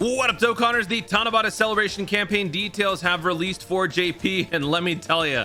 What up, Dokkanners? The Tanabata celebration campaign details have released for JP, and let me tell you,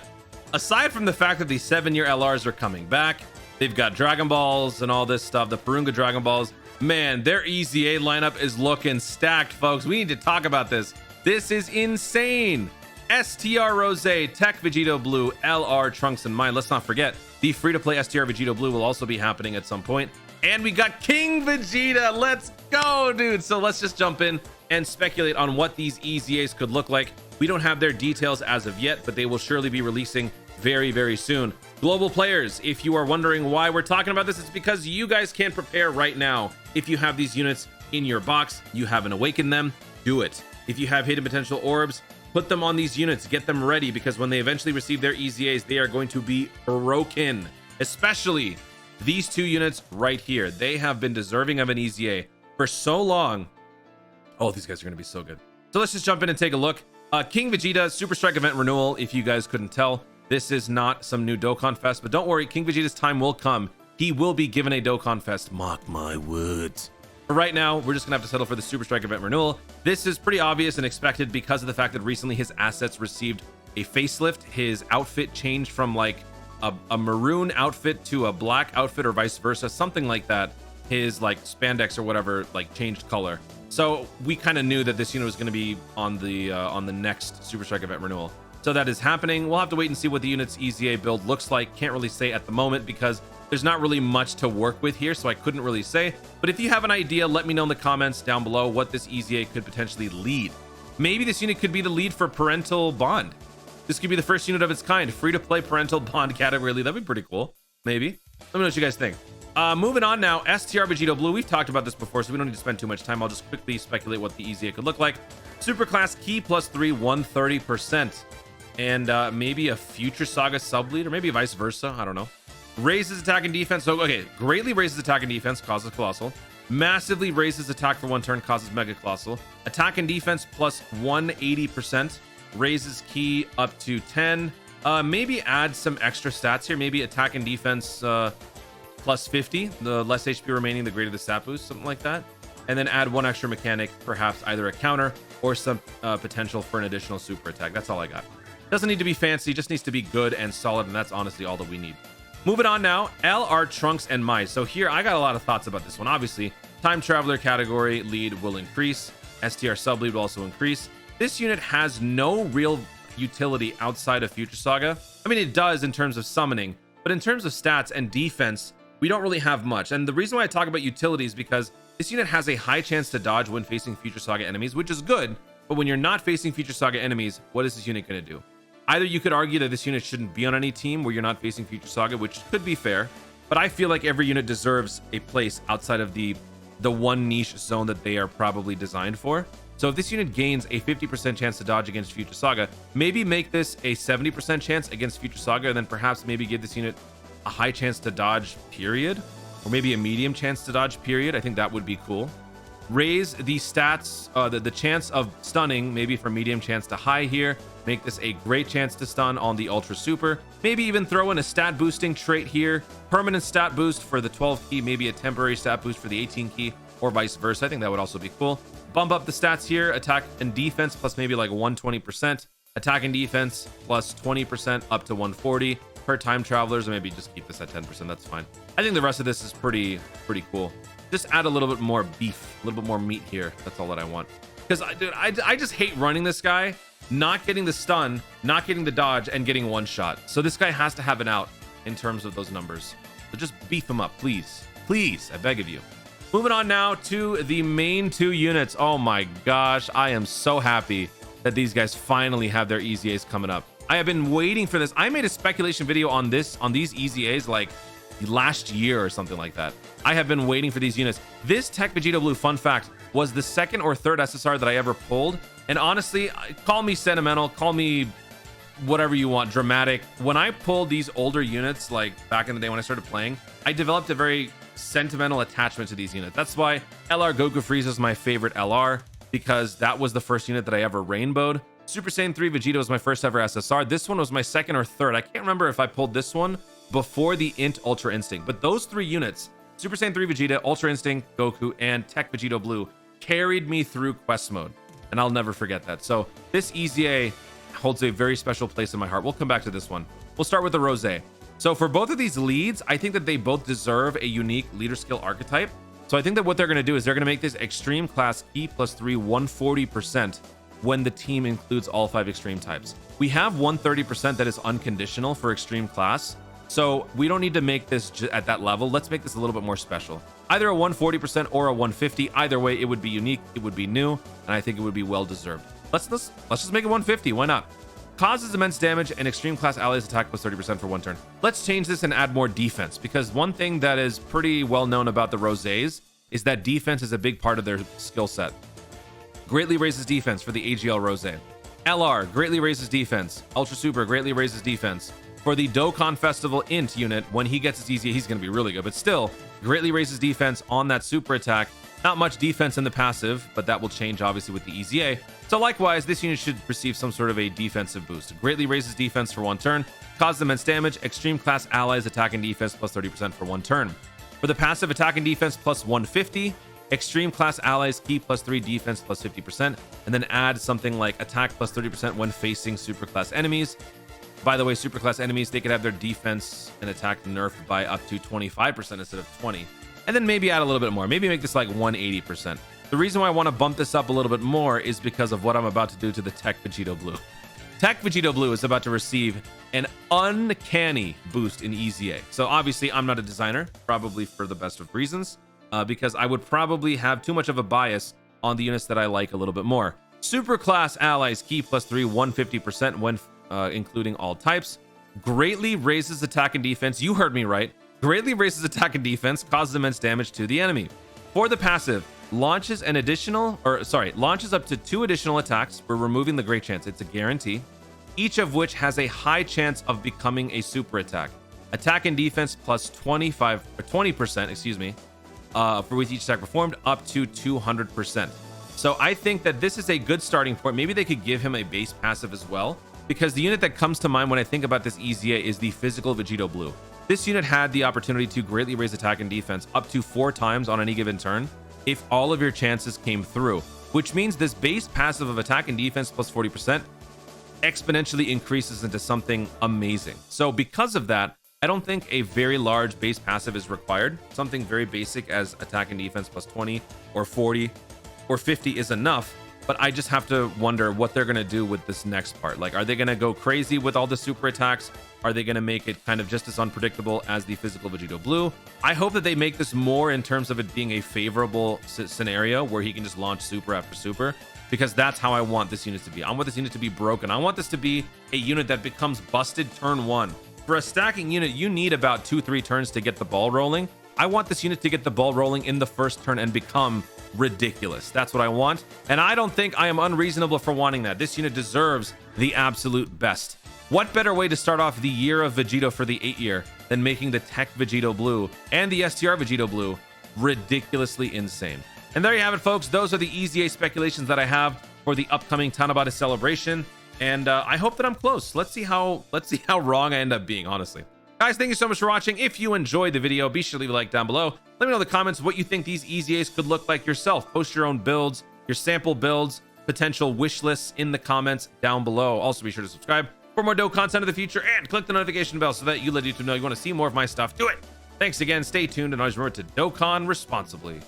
aside from the fact that the 7-year LRs are coming back, they've got Dragon Balls and all this stuff, the Purunga Dragon Balls, man, their EZA lineup is looking stacked, folks. We need to talk about this. This is insane. STR Rose, TEQ VEGITO Blue, LR Trunks and Mine. Let's not forget, the free-to-play STR VEGITO Blue will also be happening at some point. And we got King Vegeta. Let's go, dude. So let's just jump in and speculate on what these EZAs could look like. We don't have their details as of yet, but they will surely be releasing very, very soon. Global players, if you are wondering why we're talking about this, it's because you guys can prepare right now. If you have these units in your box, you haven't awakened them, do it. If you have hidden potential orbs, put them on these units, get them ready, because when they eventually receive their EZAs, they are going to be broken, especially these two units right here. They have been deserving of an EZA for so long. Oh, these guys are going to be so good. So let's just jump in and take a look. King Vegeta Super Strike event renewal. If you guys couldn't tell, this is not some new Dokkan Fest, but don't worry, King Vegeta's time will come. He will be given a Dokkan Fest. Mark my words. But right now, we're just gonna have to settle for the Super Strike event renewal. This is pretty obvious and expected because of the fact that recently his assets received a facelift. His outfit changed from like a maroon outfit to a black outfit or vice versa, something like that. His like spandex or whatever like changed color. So we kind of knew that this unit was going to be on the next Super Strike event renewal. So that is happening. We'll have to wait and see what the unit's EZA build looks like. Can't really say at the moment because there's not really much to work with here, so I couldn't really say. But if you have an idea, let me know in the comments down below what this EZA could potentially lead. Maybe this unit could be the lead for Parental Bond. This could be the first unit of its kind, free-to-play Parental Bond category lead. That'd be pretty cool. Maybe. Let me know what you guys think. Moving on now, STR VEGITO Blue. We've talked about this before, so we don't need to spend too much time. I'll just quickly speculate what the EZA could look like. Superclass Key +3, 130%. And maybe a Future Saga sub-lead, or maybe vice versa. I don't know. Raises attack and defense. So, okay, greatly raises attack and defense, causes Colossal. Massively raises attack for 1 turn, causes Mega Colossal. Attack and defense plus 180%. Raises Key up to 10. Maybe add some extra stats here. Maybe attack and defense plus 50. The less HP remaining, the greater the stat boost, something like that. And then add 1 extra mechanic, perhaps either a counter or some potential for an additional super attack. That's all I got. Doesn't need to be fancy, just needs to be good and solid, and that's honestly all that we need. Moving on now, LR Trunks and Mai. So here, I got a lot of thoughts about this one. Obviously, Time Traveler category lead will increase. STR sub lead will also increase. This unit has no real utility outside of Future Saga. I mean, it does in terms of summoning, but in terms of stats and defense, we don't really have much. And the reason why I talk about utility is because this unit has a high chance to dodge when facing Future Saga enemies, which is good. But when you're not facing Future Saga enemies, what is this unit going to do? Either you could argue that this unit shouldn't be on any team where you're not facing Future Saga, which could be fair, but I feel like every unit deserves a place outside of the one niche zone that they are probably designed for. So if this unit gains a 50% chance to dodge against Future Saga, maybe make this a 70% chance against Future Saga, and then perhaps maybe give this unit a high chance to dodge, period, or maybe a medium chance to dodge, period. I think that would be cool. Raise the stats, the chance of stunning, maybe from medium chance to high here. Make this a great chance to stun on the Ultra Super. Maybe even throw in a stat boosting trait here. Permanent stat boost for the 12 key, maybe a temporary stat boost for the 18 key, or vice versa. I think that would also be cool. Bump up the stats here, attack and defense plus maybe like 120%. Attack and defense plus 20% up to 140 per Time Travelers, or maybe just keep this at 10%. That's fine. I think the rest of this is pretty cool. Just add a little bit more beef, a little bit more meat here. That's all that I want. Because, dude, I just hate running this guy, not getting the stun, not getting the dodge, and getting one shot. So this guy has to have an out in terms of those numbers. So just beef him up, please. Please, I beg of you. Moving on now to the main 2 units. Oh my gosh, I am so happy that these guys finally have their EZAs coming up. I have been waiting for this. I made a speculation video on these EZAs like last year or something like that. I have been waiting for these units. This TEQ VEGITO Blue, fun fact, was the 2nd or 3rd SSR that I ever pulled. And honestly, call me sentimental, call me whatever you want, dramatic. When I pulled these older units, like back in the day when I started playing, I developed a very sentimental attachment to these units. That's why LR Goku Frieza is my favorite LR, because that was the first unit that I ever rainbowed. Super Saiyan 3 Vegeta was my first ever SSR. This one was my 2nd or 3rd. I can't remember if I pulled this one before the Int Ultra Instinct, but those 3 units, Super Saiyan 3 Vegeta, Ultra Instinct Goku, and TEQ VEGITO Blue, carried me through quest mode, and I'll never forget that. So this EZA holds a very special place in my heart. We'll come back to this one. We'll start with the Rose. So for both of these leads, I think that they both deserve a unique leader skill archetype. So I think that what they're going to do is they're going to make this extreme class E +3 140% when the team includes all 5 extreme types. We have 130% that is unconditional for extreme class. So we don't need to make this at that level. Let's make this a little bit more special. Either a 140% or a 150. Either way, it would be unique. It would be new. And I think it would be well deserved. Let's just make it 150. Why not? Causes immense damage and extreme class allies attack +30% for 1 turn. Let's change this and add more defense, because one thing that is pretty well known about the Rosés is that defense is a big part of their skill set. Greatly raises defense for the AGL Rose. LR greatly raises defense. Ultra Super greatly raises defense. For the Dokkan Festival Int unit, when he gets his EZA, he's going to be really good, but still greatly raises defense on that super attack. Not much defense in the passive, but that will change obviously with the EZA. So likewise, this unit should receive some sort of a defensive boost. Greatly raises defense for 1 turn, causes immense damage, extreme class allies attack and defense +30% for 1 turn. For the passive, attack and defense +150, extreme class allies key +3 defense +50%, and then add something like attack +30% when facing superclass enemies. By the way, superclass enemies, they could have their defense and attack nerfed by up to 25% instead of 20. And then maybe add a little bit more. Maybe make this like 180%. The reason why I want to bump this up a little bit more is because of what I'm about to do to the TEQ VEGITO Blue. TEQ VEGITO Blue is about to receive an uncanny boost in EZA. So obviously, I'm not a designer, probably for the best of reasons, because I would probably have too much of a bias on the units that I like a little bit more. Superclass allies key +3 150% when including all types. Greatly raises attack and defense. You heard me right. Greatly raises attack and defense, causes immense damage to the enemy. For the passive, launches up to 2 additional attacks for removing the great chance. It's a guarantee, each of which has a high chance of becoming a super attack. Attack and defense +20%, excuse me, for with each attack performed up to 200%. So I think that this is a good starting point. Maybe they could give him a base passive as well, because the unit that comes to mind when I think about this EZA is the physical VEGITO Blue. This unit had the opportunity to greatly raise attack and defense up to 4 times on any given turn if all of your chances came through, which means this base passive of attack and defense +40% exponentially increases into something amazing. So because of that, I don't think a very large base passive is required. Something very basic as attack and defense +20 or 40 or 50 is enough. But I just have to wonder what they're going to do with this next part. Like, are they going to go crazy with all the super attacks? Are they going to make it kind of just as unpredictable as the physical VEGITO Blue? I hope that they make this more in terms of it being a favorable scenario where he can just launch super after super, because that's how I want this unit to be. I want this unit to be broken. I want this to be a unit that becomes busted turn 1. For a stacking unit, you need about 2-3 turns to get the ball rolling. I want this unit to get the ball rolling in the first turn and become ridiculous. That's what I want, and I don't think I am unreasonable for wanting that. This unit deserves the absolute best. What better way to start off the year of Vegito for the 8 year than making the TEQ VEGITO Blue and the STR VEGITO Blue ridiculously insane? And there you have it, folks. Those are the EZA speculations that I have for the upcoming Tanabata celebration, and I hope that I'm close. Let's see how wrong I end up being, honestly. Guys, thank you so much for watching. If you enjoyed the video, be sure to leave a like down below. Let me know in the comments what you think these EZAs could look like yourself. Post your own builds, your sample builds, potential wish lists in the comments down below. Also, be sure to subscribe for more dope content in the future and click the notification bell so that you let YouTube know you want to see more of my stuff. Do it. Thanks again. Stay tuned and always remember to Dokkan responsibly.